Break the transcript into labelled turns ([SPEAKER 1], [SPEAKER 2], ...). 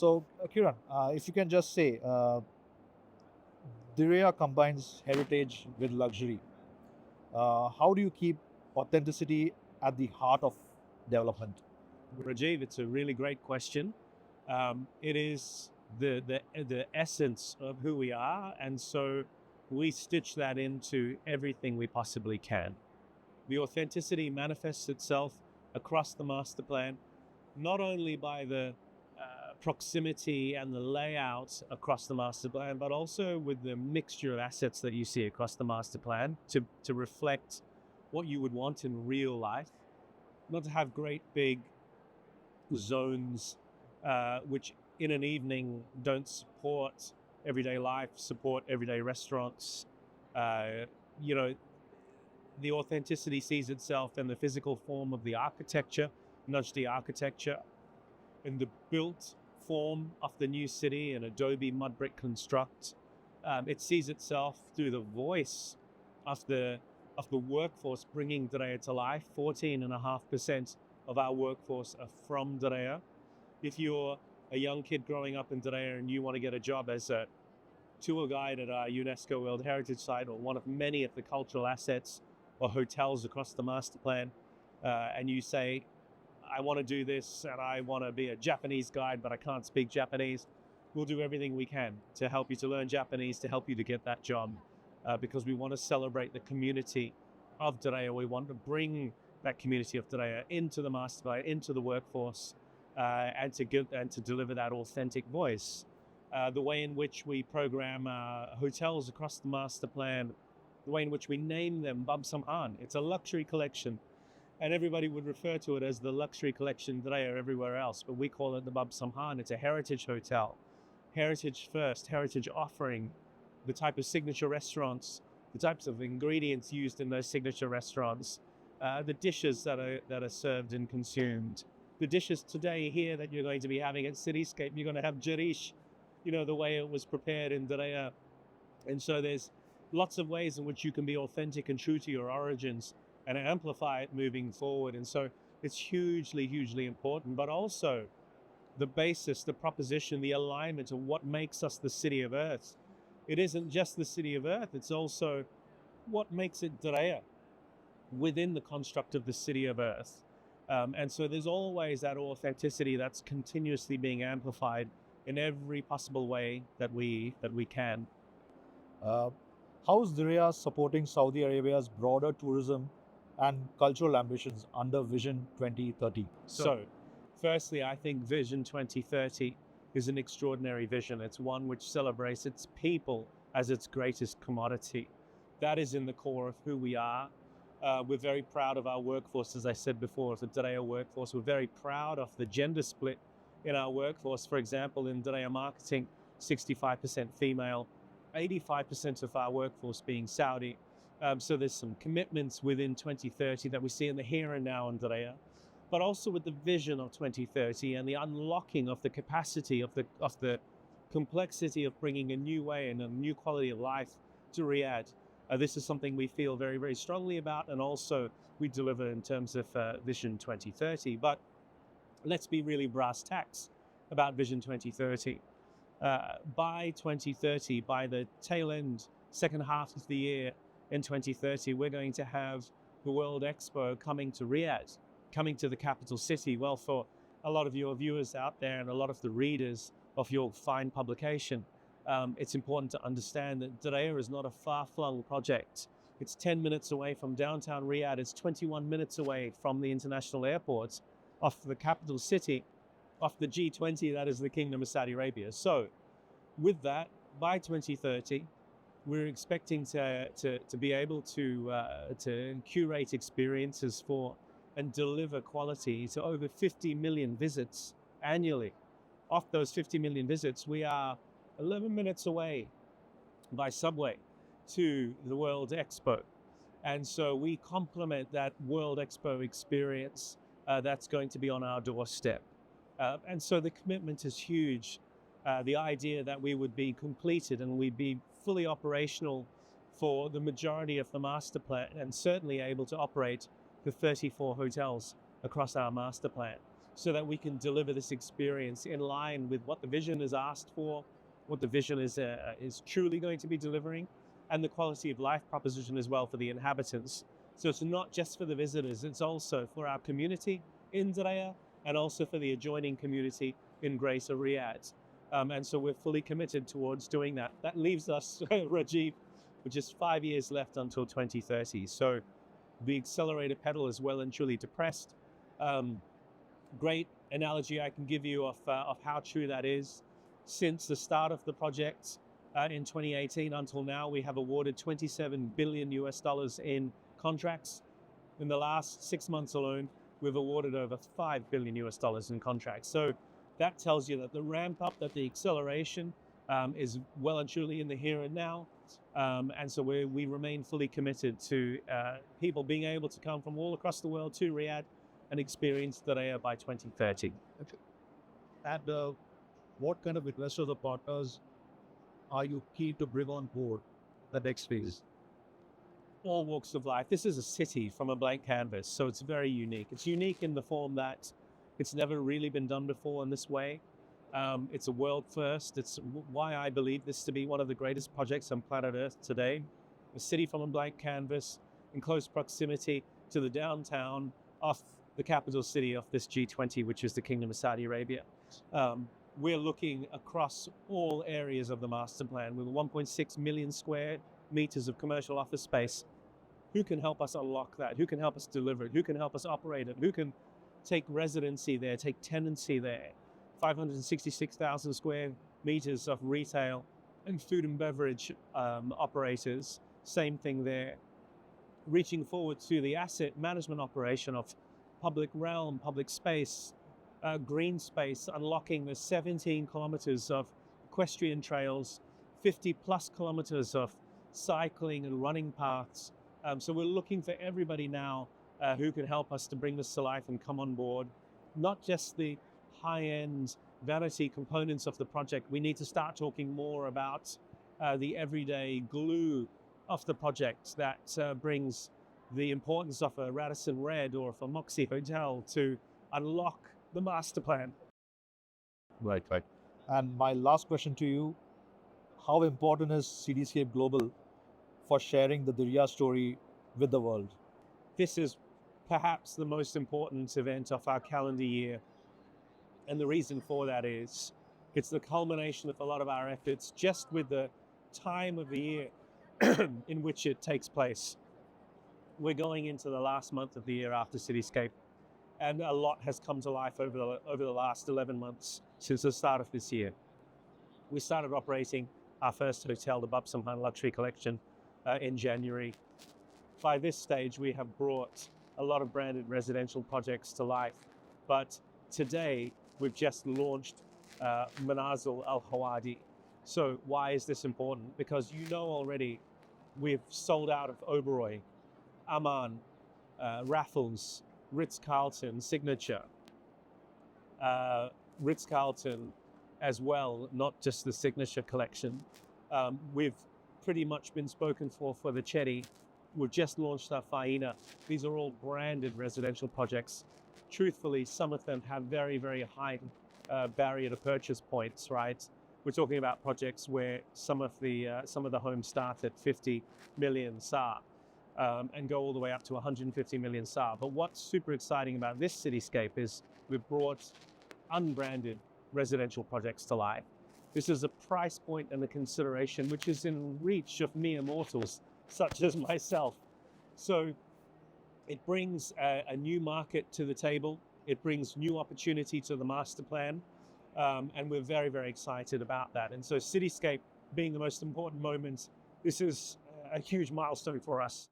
[SPEAKER 1] Kiran, if you can just say, Diriyah combines heritage with luxury. How do you keep authenticity at the heart of development?
[SPEAKER 2] Rajiv, it's a really great question. It is the essence of who we are, and so we stitch that into everything we possibly can. The authenticity manifests itself across the master plan, not only by the proximity and the layout across the master plan, but also with the mixture of assets that you see across the master plan to reflect what you would want in real life. Not to have great big zones which in an evening don't support everyday life, support everyday restaurants. Uh, you know, the authenticity sees itself in the physical form of the architecture, nudge the architecture, in the built form of the new city, an adobe mud brick construct. It sees itself through the voice of the workforce bringing Diriyah to life. 14.5% of our workforce are from Diriyah. If you're a young kid growing up in Diriyah and you want to get a job as a tour guide at our UNESCO World Heritage Site or one of many of the cultural assets or hotels across the master plan, and you say, I want to do this and I want to be a Japanese guide, but I can't speak Japanese, we'll do everything we can to help you to learn Japanese, to help you to get that job, because we want to celebrate the community of Diriyah. We want to bring that community of Diriyah into the master plan, into the workforce, and to deliver that authentic voice. The way in which we program hotels across the master plan, the way in which we name them Bab Samhan. It's a luxury collection, and everybody would refer to it as the luxury collection Diriyah everywhere else, but we call it the Bab Samhan. It's a heritage hotel, heritage first, heritage offering, the type of signature restaurants, the types of ingredients used in those signature restaurants, the dishes that are served and consumed. The dishes today here that you're going to be having at Cityscape, you're going to have jarish, the way it was prepared in Diriyah. And so there's lots of ways in which you can be authentic and true to your origins and amplify it moving forward. And so it's hugely, hugely important, but also the basis, the proposition, the alignment of what makes us the city of Earth. It isn't just the city of Earth, it's also what makes it Diriyah within the construct of the city of Earth. And so there's always that authenticity that's continuously being amplified in every possible way that we can.
[SPEAKER 1] Uh, how is Diriyah supporting Saudi Arabia's broader tourism and cultural ambitions under Vision 2030?
[SPEAKER 2] So, firstly, I think Vision 2030 is an extraordinary vision. It's one which celebrates its people as its greatest commodity. That is in the core of who we are. We're very proud of our workforce, as I said before, the Diriyah workforce. We're very proud of the gender split in our workforce. For example, in Diriyah marketing, 65% female, 85% of our workforce being Saudi. So there's some commitments within 2030 that we see in the here and now in Diriyah, but also with the vision of 2030 and the unlocking of the capacity of the complexity of bringing a new way and a new quality of life to Riyadh. This is something we feel very, very strongly about, and also we deliver in terms of Vision 2030. But let's be really brass tacks about Vision 2030. By 2030, by the tail end, second half of the year in 2030, we're going to have the World Expo coming to Riyadh, coming to the capital city. Well, for a lot of your viewers out there and a lot of the readers of your fine publication, it's important to understand that Diriyah is not a far-flung project. It's 10 minutes away from downtown Riyadh. It's 21 minutes away from the international airport of the capital city of the G20, that is the Kingdom of Saudi Arabia. So with that, by 2030, we're expecting to be able to curate experiences for and deliver quality to over 50 million visits annually. Of those 50 million visits, we are 11 minutes away by subway to the World Expo. And so we complement that World Expo experience that's going to be on our doorstep. And so the commitment is huge. The idea that we would be completed and we'd be fully operational for the majority of the master plan, and certainly able to operate the 34 hotels across our master plan. so that we can deliver this experience in line with what the vision is asked for, what the vision is truly going to be delivering, and the quality of life proposition as well for the inhabitants. So it's not just for the visitors, it's also for our community in Diriyah and also for the adjoining community in Greater Riyadh. And so we're fully committed towards doing that. That leaves us, Rajiv, with just 5 years left until 2030. So the accelerator pedal is well and truly depressed. Great analogy I can give you of how true that is. Since the start of the project in 2018 until now, we have awarded 27 billion US dollars in contracts. In the last 6 months alone, we've awarded over 5 billion US dollars in contracts. So that tells you that the ramp up, that the acceleration is well and truly in the here and now. And so we remain fully committed to people being able to come from all across the world to Riyadh and experience Diriyah by 2030.
[SPEAKER 1] And what kind of investors or partners are you keen to bring on board the next phase?
[SPEAKER 2] All walks of life. This is a city from a blank canvas, so it's very unique. It's unique in the form that it's never really been done before in this way. It's a world first. It's why I believe this to be one of the greatest projects on planet Earth today. A city from a blank canvas in close proximity to the downtown of the capital city of this G20, which is the Kingdom of Saudi Arabia. We're looking across all areas of the master plan with 1.6 million square meters of commercial office space. Who can help us unlock that? Who can help us deliver it? Who can help us operate it? Who can take residency there, take tenancy there? 566,000 square meters of retail and food and beverage operators. Same thing there. Reaching forward to the asset management operation of public realm, public space, green space, unlocking the 17 kilometers of equestrian trails, 50 plus kilometers of cycling and running paths. So we're looking for everybody now who can help us to bring this to life and come on board. Not just the high-end vanity components of the project. We need to start talking more about the everyday glue of the project that brings the importance of a Radisson Red or of a Moxie Hotel to unlock the master plan.
[SPEAKER 1] Right. And my last question to you, how important is Cityscape Global for sharing the Diriyah story with the world?
[SPEAKER 2] This is perhaps the most important event of our calendar year. And the reason for that is it's the culmination of a lot of our efforts just with the time of the year in which it takes place. We're going into the last month of the year after Cityscape, and a lot has come to life over the last 11 months since the start of this year. We started operating our first hotel, the Babsamhan Luxury Collection, in January. By this stage, we have brought a lot of branded residential projects to life. But today, we've just launched Manazil Al Hawadi. So why is this important? Because you know already we've sold out of Oberoi, Aman, Raffles, Ritz-Carlton, Signature, Ritz-Carlton as well, not just the Signature collection. We've pretty much been spoken for the Cherry. We've just launched our Faina. These are all branded residential projects. Truthfully, some of them have very, very high barrier to purchase points, right? We're talking about projects where some of the homes start at 50 million SAR and go all the way up to 150 million SAR. But what's super exciting about this cityscape is we've brought unbranded residential projects to life. This is a price point and a consideration which is in reach of mere mortals such as myself. So it brings a new market to the table. It brings new opportunity to the master plan. And we're very, very excited about that. And so Cityscape being the most important moment, this is a huge milestone for us.